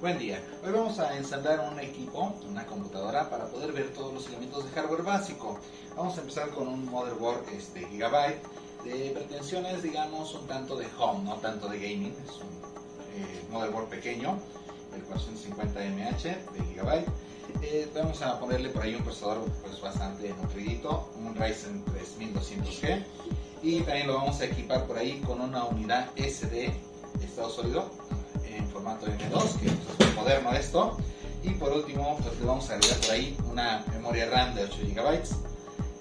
Buen día, hoy vamos a ensamblar un equipo, una computadora, para poder ver todos los elementos de hardware básico. Vamos a empezar con un motherboard Gigabyte de pretensiones, digamos, un tanto de home, no tanto de gaming. Es un motherboard pequeño, el 450 mH de Gigabyte. Vamos a ponerle por ahí un procesador pues bastante nutridito, un Ryzen 3200G, y también lo vamos a equipar por ahí con una unidad SD de estado sólido en formato M2, que es muy moderno esto. Y por último pues le vamos a agregar por ahí una memoria RAM de 8 GB.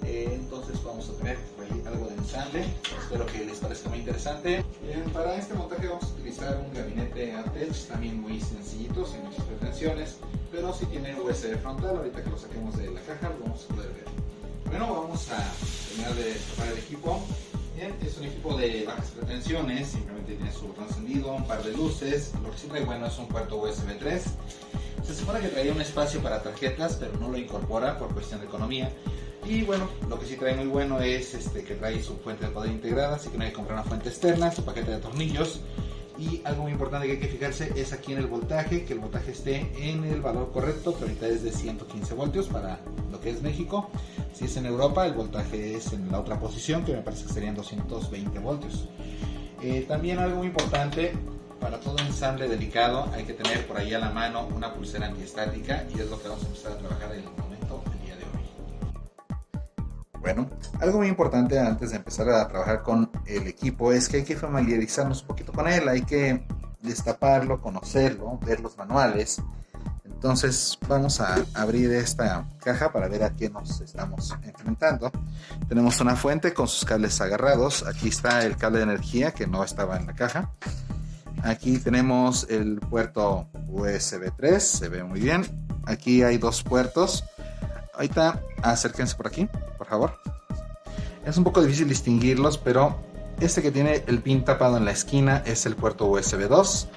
Entonces vamos a tener por ahí algo de ensamble, espero que les parezca muy interesante. Para este montaje vamos a utilizar un gabinete Attach, también muy sencillito, sin muchas pretensiones, pero si tiene USB frontal. Ahorita que lo saquemos de la caja lo vamos a poder ver. Bueno, vamos a terminar de preparar el equipo. Bien, es un equipo de bajas pretensiones, simplemente tiene su botón encendido, un par de luces. Lo que sí trae bueno es un puerto USB 3. Se supone que traía un espacio para tarjetas, pero no lo incorpora por cuestión de economía. Y bueno, lo que sí trae muy bueno es que trae su fuente de poder integrada, así que no hay que comprar una fuente externa, su paquete de tornillos. Y algo muy importante que hay que fijarse es aquí en el voltaje, que el voltaje esté en el valor correcto, que ahorita es de 115 voltios para lo que es México. Si es en Europa, el voltaje es en la otra posición, que me parece que serían 220 voltios. También algo muy importante, para todo ensamble delicado hay que tener por ahí a la mano una pulsera antiestática, y es lo que vamos a empezar a trabajar en el momento, el día de hoy. Bueno, algo muy importante antes de empezar a trabajar con el equipo es que hay que familiarizarnos un poquito con él, hay que destaparlo, conocerlo, ver los manuales. Entonces vamos a abrir esta caja para ver a qué nos estamos enfrentando. Tenemos una fuente con sus cables agarrados. Aquí está el cable de energía que no estaba en la caja. Aquí tenemos el puerto USB 3, se ve muy bien. Aquí hay dos puertos. Ahorita acérquense por aquí, por favor. Es un poco difícil distinguirlos, pero este que tiene el pin tapado en la esquina es el puerto USB 2.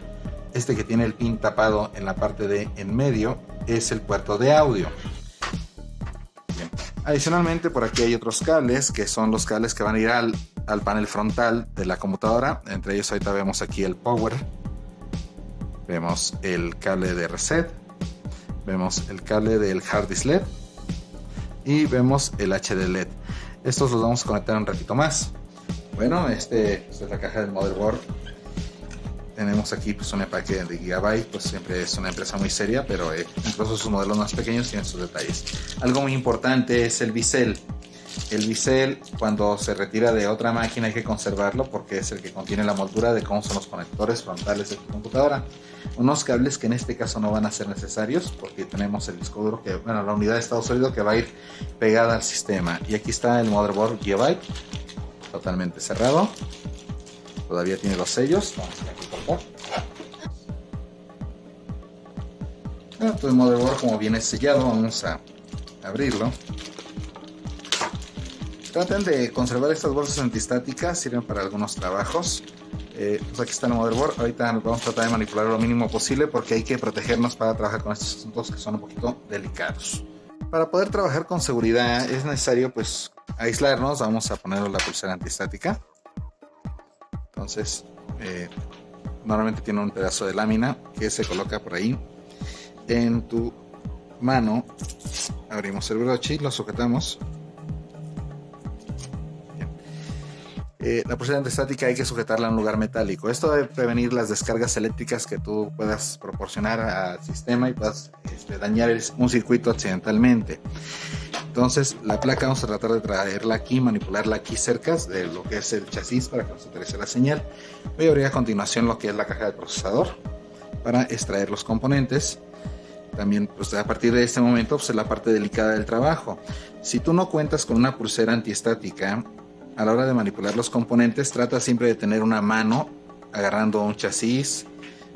Este que tiene el pin tapado en la parte de en medio es el puerto de audio. Bien. Adicionalmente, por aquí hay otros cables que son los cables que van a ir al panel frontal de la computadora. Entre ellos ahorita vemos aquí el power, vemos el cable de reset, vemos el cable del hard disk LED y vemos el HD LED. Estos los vamos a conectar un ratito más. Bueno, esta es la caja del motherboard. Tenemos aquí pues un empaque de Gigabyte, pues siempre es una empresa muy seria, pero incluso sus modelos más pequeños tienen sus detalles. Algo muy importante es el bisel. El bisel, cuando se retira de otra máquina, hay que conservarlo porque es el que contiene la moldura de cómo son los conectores frontales de tu computadora. Unos cables que en este caso no van a ser necesarios porque tenemos el disco duro, la unidad de estado sólido que va a ir pegada al sistema. Y aquí está el motherboard Gigabyte, totalmente cerrado. Todavía tiene los sellos. Vamos a aquí cortar. Bueno, el motherboard, como viene sellado, vamos a abrirlo. Traten de conservar estas bolsas antiestáticas, sirven para algunos trabajos. Pues aquí está el motherboard. Ahorita nos vamos a tratar de manipular lo mínimo posible porque hay que protegernos para trabajar con estos asuntos que son un poquito delicados. Para poder trabajar con seguridad es necesario pues aislarnos. Vamos a ponerle la pulsera antiestática. Entonces, normalmente tiene un pedazo de lámina que se coloca por ahí en tu mano. Abrimos el broche y lo sujetamos. La pulsera antiestática hay que sujetarla en un lugar metálico. Esto debe prevenir las descargas eléctricas que tú puedas proporcionar al sistema y puedas dañar un circuito accidentalmente. Entonces la placa vamos a tratar de traerla aquí, manipularla aquí cerca de lo que es el chasis para que nos aterrice la señal. Voy a abrir a continuación lo que es la caja del procesador para extraer los componentes. También pues a partir de este momento pues es la parte delicada del trabajo. Si tú no cuentas con una pulsera antiestática, a la hora de manipular los componentes trata siempre de tener una mano agarrando un chasis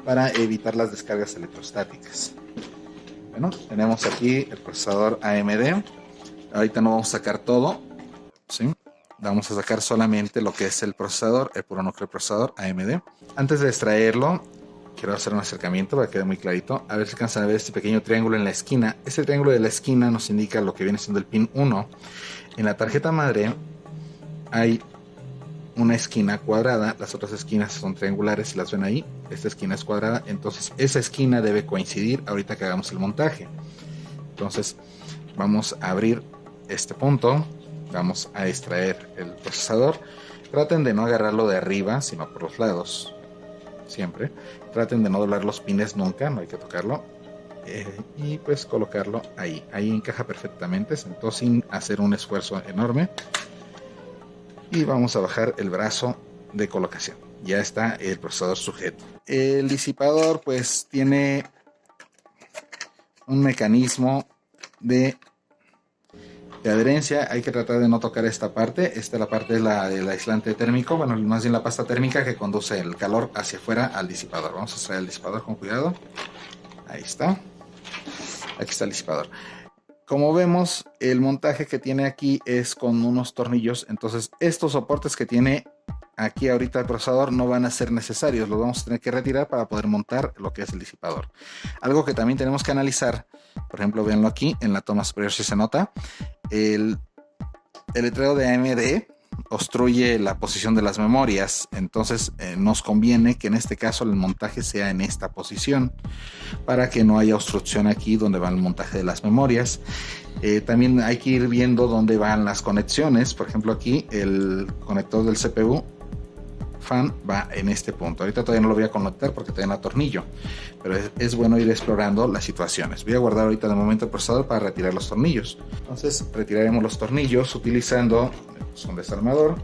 para evitar las descargas electrostáticas. Bueno, tenemos aquí el procesador AMD. Ahorita no vamos a sacar todo, ¿sí? Vamos a sacar solamente lo que es el procesador, el puro núcleo procesador AMD. Antes de extraerlo, quiero hacer un acercamiento para que quede muy clarito. A ver si alcanzan a ver este pequeño triángulo en la esquina. Este triángulo de la esquina nos indica lo que viene siendo el pin 1. En la tarjeta madre hay una esquina cuadrada, las otras esquinas son triangulares, si las ven ahí, esta esquina es cuadrada, entonces esa esquina debe coincidir ahorita que hagamos el montaje. Entonces vamos a abrir este punto, vamos a extraer el procesador. Traten de no agarrarlo de arriba, sino por los lados, siempre. Traten de no doblar los pines nunca, no hay que tocarlo. Y pues colocarlo ahí encaja perfectamente, sentó sin hacer un esfuerzo enorme. Y vamos a bajar el brazo de colocación, ya está el procesador sujeto. El disipador pues tiene un mecanismo de adherencia, hay que tratar de no tocar esta parte. Esta la parte es la del aislante térmico, bueno, más bien la pasta térmica que conduce el calor hacia afuera al disipador. Vamos a extraer el disipador con cuidado, ahí está. Aquí está el disipador. Como vemos, el montaje que tiene aquí es con unos tornillos. Entonces, estos soportes que tiene aquí ahorita el procesador no van a ser necesarios. Los vamos a tener que retirar para poder montar lo que es el disipador. Algo que también tenemos que analizar, por ejemplo, véanlo aquí en la toma superior si se nota. El letrero de AMD obstruye la posición de las memorias, entonces nos conviene que en este caso el montaje sea en esta posición para que no haya obstrucción aquí donde va el montaje de las memorias. También hay que ir viendo dónde van las conexiones. Por ejemplo, aquí el conector del CPU fan va en este punto. Ahorita todavía no lo voy a conectar porque todavía no atornillo, pero es bueno ir explorando las situaciones. Voy a guardar ahorita de momento el procesador para retirar los tornillos. Entonces retiraremos los tornillos utilizando un desarmador.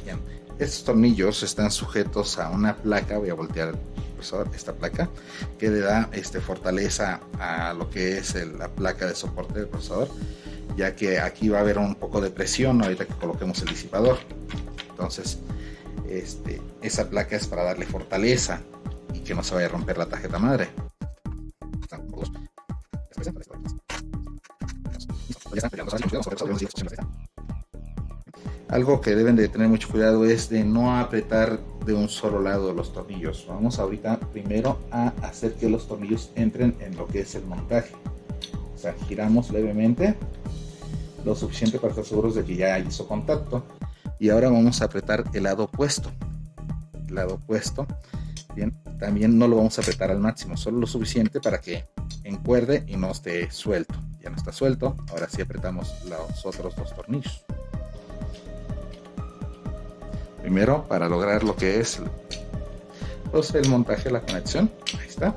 Bien. Estos tornillos están sujetos a una placa. Voy a voltear el procesador, esta placa que le da fortaleza a lo que es la placa de soporte del procesador, ya que aquí va a haber un poco de presión ahorita que coloquemos el disipador. Entonces esa placa es para darle fortaleza y que no se vaya a romper la tarjeta madre. Algo que deben de tener mucho cuidado es de no apretar de un solo lado los tornillos. Vamos ahorita primero a hacer que los tornillos entren en lo que es el montaje. O sea, giramos levemente lo suficiente para estar seguros de que ya hizo contacto. Y ahora vamos a apretar el lado opuesto. El lado opuesto. Bien, también no lo vamos a apretar al máximo, solo lo suficiente para que encuerde y no esté suelto. Ya no está suelto, ahora sí apretamos los otros dos tornillos. Primero, para lograr lo que es el montaje, la conexión, ahí está.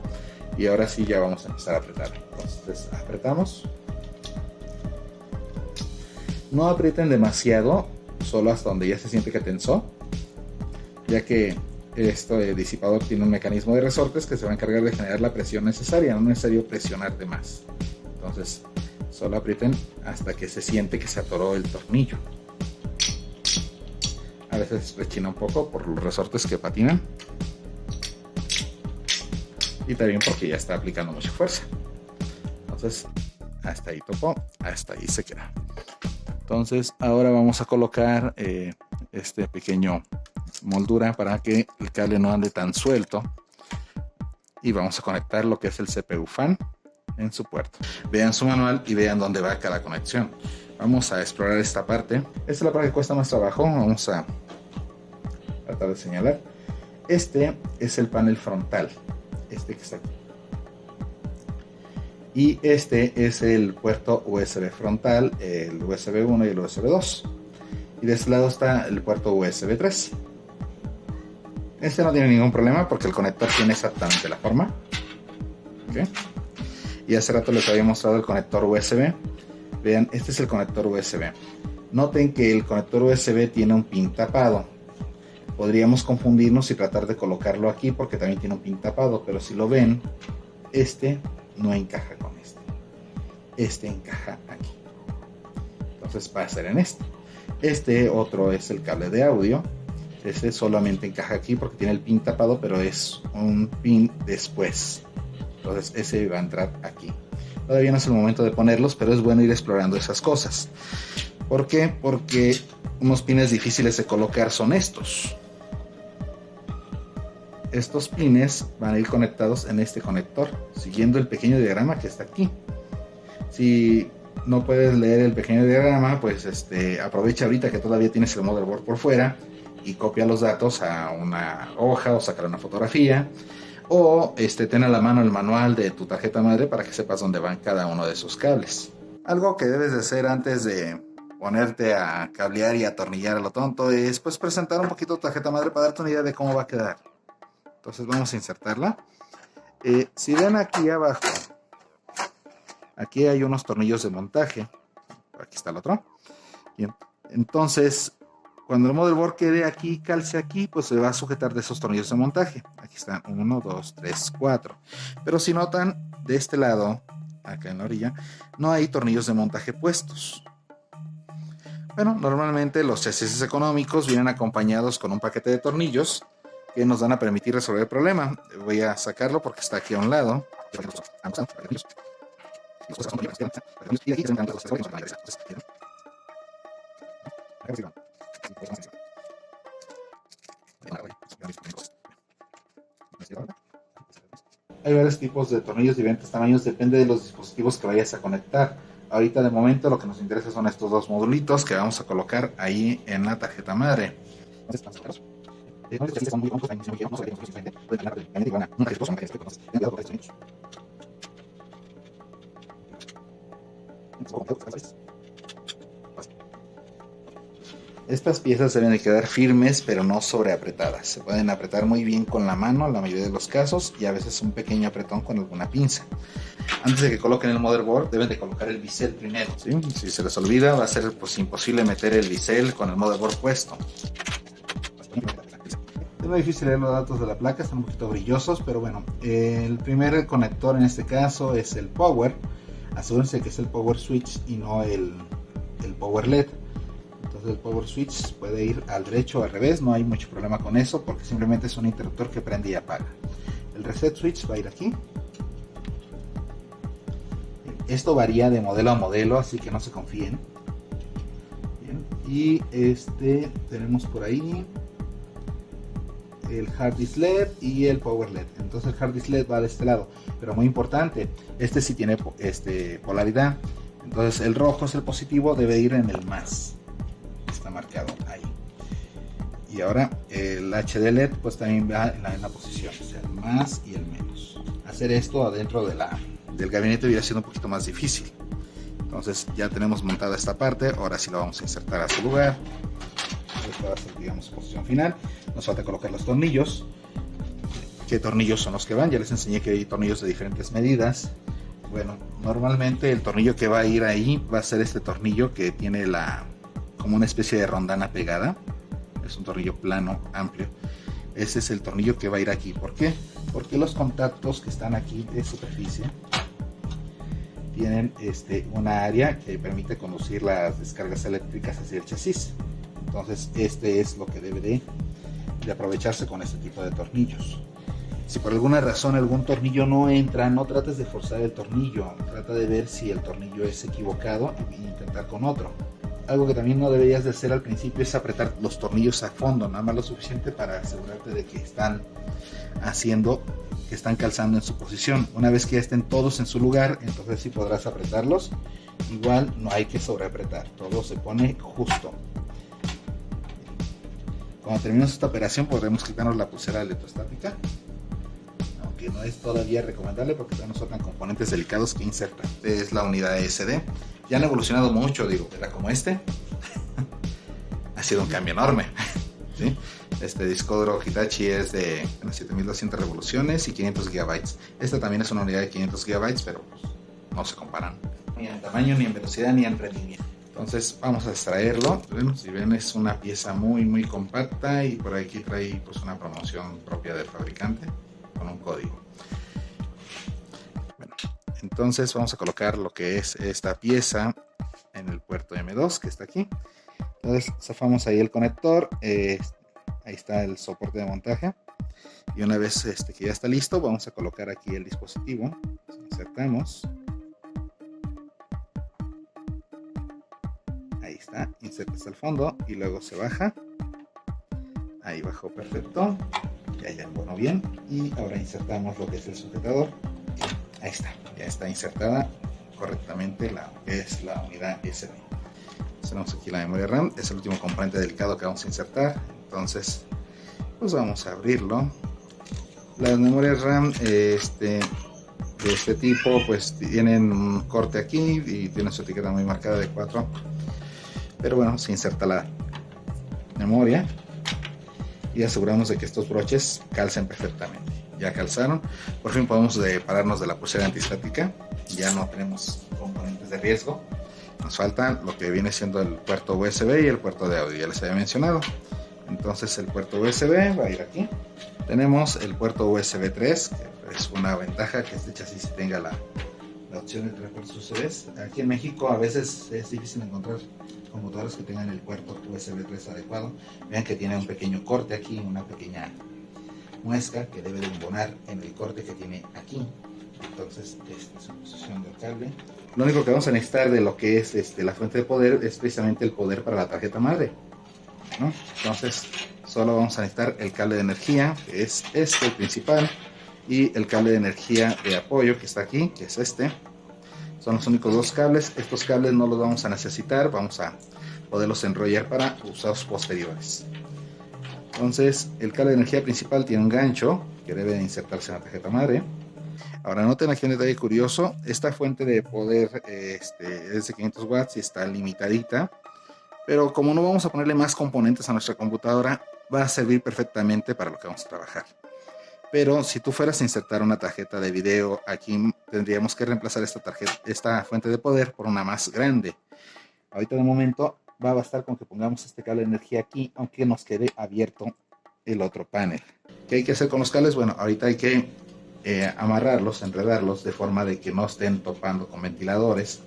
Y ahora sí ya vamos a empezar a apretar. Entonces apretamos. No aprieten demasiado, solo hasta donde ya se siente que tensó, ya que este disipador tiene un mecanismo de resortes que se va a encargar de generar la presión necesaria, no es necesario presionar de más. Entonces solo aprieten hasta que se siente que se atoró el tornillo. A veces rechina un poco por los resortes que patinan y también porque ya está aplicando mucha fuerza. Entonces hasta ahí topó, hasta ahí se queda. Entonces ahora vamos a colocar este pequeño moldura para que el cable no ande tan suelto y vamos a conectar lo que es el CPU fan en su puerto. Vean su manual y vean dónde va cada conexión. Vamos a explorar esta parte. Esta es la parte que cuesta más trabajo. Vamos a tratar de señalar. Este es el panel frontal, este que está aquí, y este es el puerto USB frontal, el USB 1 y el USB 2, y de este lado está el puerto USB 3. Este no tiene ningún problema porque el conector tiene exactamente la forma. ¿Okay? Y hace rato les había mostrado el conector USB. Vean, este es el conector USB. Noten que el conector USB tiene un pin tapado. Podríamos confundirnos y tratar de colocarlo aquí porque también tiene un pin tapado, pero si lo ven, este no encaja con este. Este encaja aquí. Entonces va a ser en este. Este otro es el cable de audio. Este solamente encaja aquí porque tiene el pin tapado, pero es un pin después. Entonces ese va a entrar aquí. Todavía no es el momento de ponerlos, pero es bueno ir explorando esas cosas. ¿Por qué? Porque unos pines difíciles de colocar son estos. Estos pines van a ir conectados en este conector, siguiendo el pequeño diagrama que está aquí. Si no puedes leer el pequeño diagrama, pues aprovecha ahorita que todavía tienes el motherboard por fuera y copia los datos a una hoja o sacar una fotografía, o ten a la mano el manual de tu tarjeta madre para que sepas dónde van cada uno de esos cables. Algo que debes de hacer antes de ponerte a cablear y atornillar a lo tonto es pues presentar un poquito tu tarjeta madre para darte una idea de cómo va a quedar. Entonces vamos a insertarla. Si ven aquí abajo, aquí hay unos tornillos de montaje. Aquí está el otro. Bien. Entonces, cuando el motherboard quede aquí, calce aquí, pues se va a sujetar de esos tornillos de montaje. Aquí están 1, 2, 3, 4. Pero si notan, de este lado, acá en la orilla, no hay tornillos de montaje puestos. Bueno, normalmente los chasis económicos vienen acompañados con un paquete de tornillos que nos van a permitir resolver el problema. Voy a sacarlo porque está aquí a un lado. Hay varios tipos de tornillos de diferentes tamaños, depende de los dispositivos que vayas a conectar. Ahorita de momento lo que nos interesa son estos dos modulitos que vamos a colocar ahí en la tarjeta madre. Estas piezas deben de quedar firmes pero no sobreapretadas. Se pueden apretar muy bien con la mano en la mayoría de los casos y a veces un pequeño apretón con alguna pinza. Antes de que coloquen el motherboard deben de colocar el bisel primero, ¿sí? Si se les olvida va a ser pues imposible meter el bisel con el motherboard puesto. Es muy difícil leer los datos de la placa, están un poquito brillosos, pero bueno, el primer conector en este caso es el power. Asegúrense que es el power switch y no el power LED. Entonces el power switch puede ir al derecho o al revés, no hay mucho problema con eso porque simplemente es un interruptor que prende y apaga. El reset switch va a ir aquí. Esto varía de modelo a modelo, así que no se confíen. Bien. Y tenemos por ahí el hard disk LED y el power LED. Entonces el hard disk LED va de este lado, pero muy importante, sí tiene polaridad. Entonces el rojo es el positivo, debe ir en el más, está marcado ahí. Y ahora el HD LED pues también va en la posición, o sea, el más y el menos. Hacer esto adentro del gabinete hubiera sido un poquito más difícil. Entonces ya tenemos montada esta parte, ahora sí la vamos a insertar a su lugar. Esta va a ser, digamos, su posición final. Nos falta colocar los tornillos. ¿Qué tornillos son los que van? Ya les enseñé que hay tornillos de diferentes medidas. Bueno, normalmente el tornillo que va a ir ahí va a ser este tornillo que tiene como una especie de rondana pegada. Es un tornillo plano, amplio. Ese es el tornillo que va a ir aquí. ¿Por qué? Porque los contactos que están aquí de superficie tienen una área que permite conducir las descargas eléctricas hacia el chasis. Entonces es lo que debe de aprovecharse con este tipo de tornillos. Si por alguna razón algún tornillo no entra, no trates de forzar el tornillo, trata de ver si el tornillo es equivocado e intentar con otro. Algo que también no deberías de hacer al principio es apretar los tornillos a fondo, nada más lo suficiente para asegurarte de que están calzando en su posición. Una vez que ya estén todos en su lugar, entonces sí podrás apretarlos. Igual no hay que sobreapretar, todo se pone justo. Cuando terminemos esta operación podremos quitarnos la pulsera electrostática, aunque no es todavía recomendable porque todavía nos faltan componentes delicados que insertar. Es la unidad SD. Ya han evolucionado mucho, era como ha sido un cambio enorme. ¿Sí? Este disco duro Hitachi es de 7200 revoluciones y 500 GB. Esta también es una unidad de 500 GB, pero pues, no se comparan ni en tamaño, ni en velocidad, ni en rendimiento. Entonces vamos a extraerlo. Si ven, es una pieza muy muy compacta y por aquí trae pues una promoción propia del fabricante con un código. Bueno, entonces vamos a colocar lo que es esta pieza en el puerto M2 que está aquí. Entonces zafamos ahí el conector, ahí está el soporte de montaje y una vez que ya está listo vamos a colocar aquí el dispositivo. Insertamos, ahí está, inserta hasta el fondo y luego se baja, ahí bajó perfecto, ya bueno bien, y ahora insertamos lo que es el sujetador. Ahí está, ya está insertada correctamente es la unidad SD. Tenemos aquí la memoria RAM, es el último componente delicado que vamos a insertar, entonces pues vamos a abrirlo. Las memorias RAM de este tipo pues tienen un corte aquí y tienen su etiqueta muy marcada de 4, pero bueno, se inserta la memoria y aseguramos de que estos broches calcen perfectamente. Ya calzaron, por fin podemos separarnos de la pulsera antiestática, ya no tenemos componentes de riesgo. Nos falta lo que viene siendo el puerto USB y el puerto de audio, ya les había mencionado. Entonces el puerto USB va a ir aquí. Tenemos el puerto USB 3, que es una ventaja que este chasis tenga la opción de tener puertos USB. Aquí en México a veces es difícil encontrar computadoras que tengan el puerto USB 3 adecuado. Vean que tiene un pequeño corte aquí, una pequeña muesca que debe de embonar en el corte que tiene aquí. Entonces esta es la posición del cable. Lo único que vamos a necesitar de lo que es la fuente de poder es precisamente el poder para la tarjeta madre, ¿no? Entonces solo vamos a necesitar el cable de energía, que es el principal, y el cable de energía de apoyo que está aquí, que es este. Son los únicos dos cables. Estos cables no los vamos a necesitar, vamos a poderlos enrollar para usos posteriores. Entonces el cable de energía principal tiene un gancho que debe de insertarse en la tarjeta madre. Ahora noten aquí un detalle curioso, esta fuente de poder es de 500 watts y está limitadita, pero como no vamos a ponerle más componentes a nuestra computadora, va a servir perfectamente para lo que vamos a trabajar. Pero si tú fueras a insertar una tarjeta de video, aquí tendríamos que reemplazar esta fuente de poder por una más grande. Ahorita de momento va a bastar con que pongamos este cable de energía aquí, aunque nos quede abierto el otro panel. ¿Qué hay que hacer con los cables? Bueno, ahorita hay que amarrarlos, enredarlos de forma de que no estén topando con ventiladores,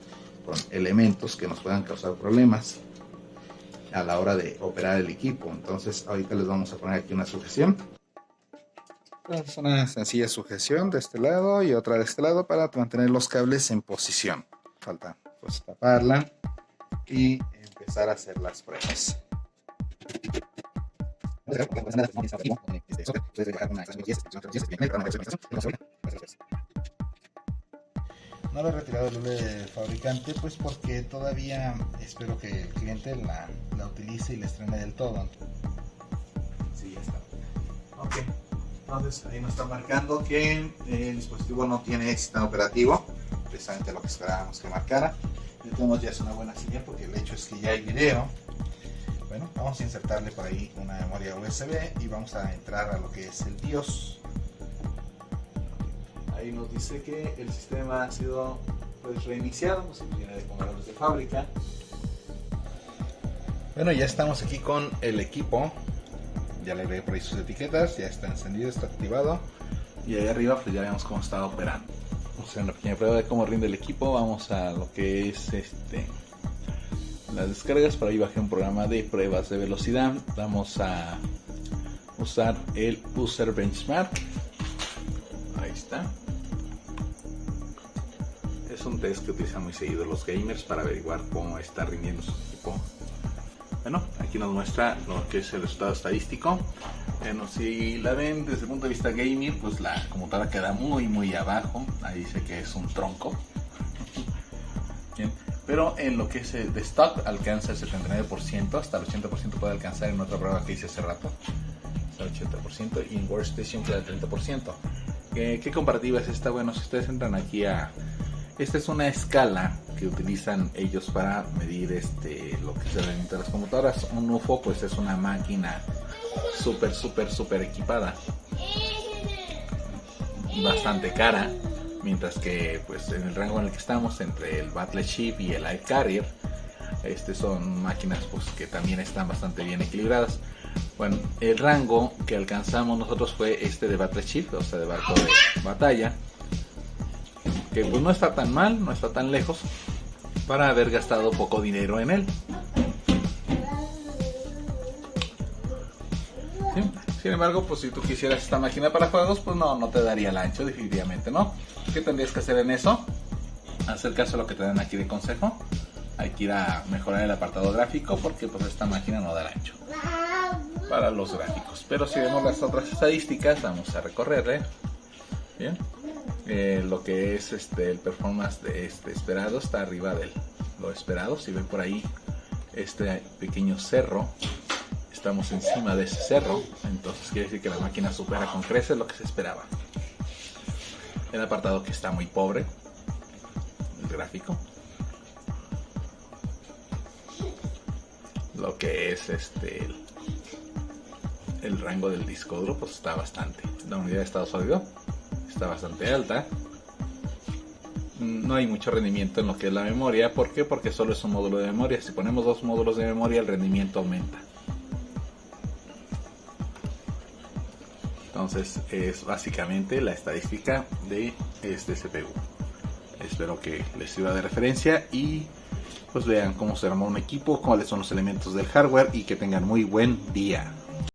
con elementos que nos puedan causar problemas a la hora de operar el equipo. Entonces ahorita les vamos a poner aquí una sujeción. Entonces, una sencilla sujeción de este lado y otra de este lado para mantener los cables en posición. Falta pues taparla y empezar a hacer las pruebas. No lo he retirado el hule del fabricante, pues porque todavía espero que el cliente la utilice y la estrene del todo. Sí, ya está. Ok, entonces ahí nos está marcando que el dispositivo no tiene sistema operativo, precisamente lo que esperábamos que marcara. Entonces ya es una buena señal porque el hecho es que ya hay video. Bueno, vamos a insertarle por ahí una memoria USB y vamos a entrar a lo que es el BIOS. Ahí nos dice que el sistema ha sido pues reiniciado, no sé si viene de componentes de fábrica. Bueno, ya estamos aquí con el equipo. Ya le veo por ahí sus etiquetas, ya está encendido, está activado. Y ahí arriba pues ya vemos cómo está operando. Vamos a hacer una pequeña prueba de cómo rinde el equipo. Vamos a lo que es las descargas. Por ahí bajé un programa de pruebas de velocidad. Vamos a usar el User Benchmark. Ahí está. Es un test que utilizan muy seguido los gamers para averiguar cómo está rindiendo su equipo. Bueno, aquí nos muestra lo que es el resultado estadístico. Bueno, si la ven desde el punto de vista gamer, pues la computadora queda muy abajo. Ahí dice que es un tronco. Bien. Pero en lo que es de stock alcanza el 79%, hasta el 80% puede alcanzar en otra prueba que hice hace rato. Hasta el 80% y en Workstation queda el 30%. ¿Qué comparativa es esta? Bueno, si ustedes entran aquí esta es una escala que utilizan ellos para medir lo que es el rendimiento de las computadoras. Un UFO pues es una máquina súper equipada, bastante cara, mientras que pues en el rango en el que estamos entre el Battleship y el Air Carrier, son máquinas pues que también están bastante bien equilibradas. Bueno, el rango que alcanzamos nosotros fue de Battleship, o sea de barco de batalla, que pues no está tan mal, no está tan lejos para haber gastado poco dinero en él. ¿Sí? Sin embargo, pues si tú quisieras esta máquina para juegos, pues no te daría el ancho, definitivamente no. ¿Qué tendrías que hacer en eso? Hacer caso a lo que te dan aquí de consejo. Hay que ir a mejorar el apartado gráfico porque pues esta máquina no da el ancho para los gráficos. Pero si vemos las otras estadísticas, vamos a recorrerle. Bien. lo que es el performance de esperado está arriba de lo esperado. Si ven por ahí este pequeño cerro, estamos encima de ese cerro, entonces quiere decir que la máquina supera con creces lo que se esperaba. El apartado que está muy pobre, el gráfico, lo que es el rango del disco duro, pues está bastante. La unidad de estado sólido está bastante alta. No hay mucho rendimiento en lo que es la memoria. ¿Por qué? Porque solo es un módulo de memoria. Si ponemos dos módulos de memoria, el rendimiento aumenta. Entonces es básicamente la estadística de este CPU. Espero que les sirva de referencia y pues vean cómo se arma un equipo, cuáles son los elementos del hardware y que tengan muy buen día.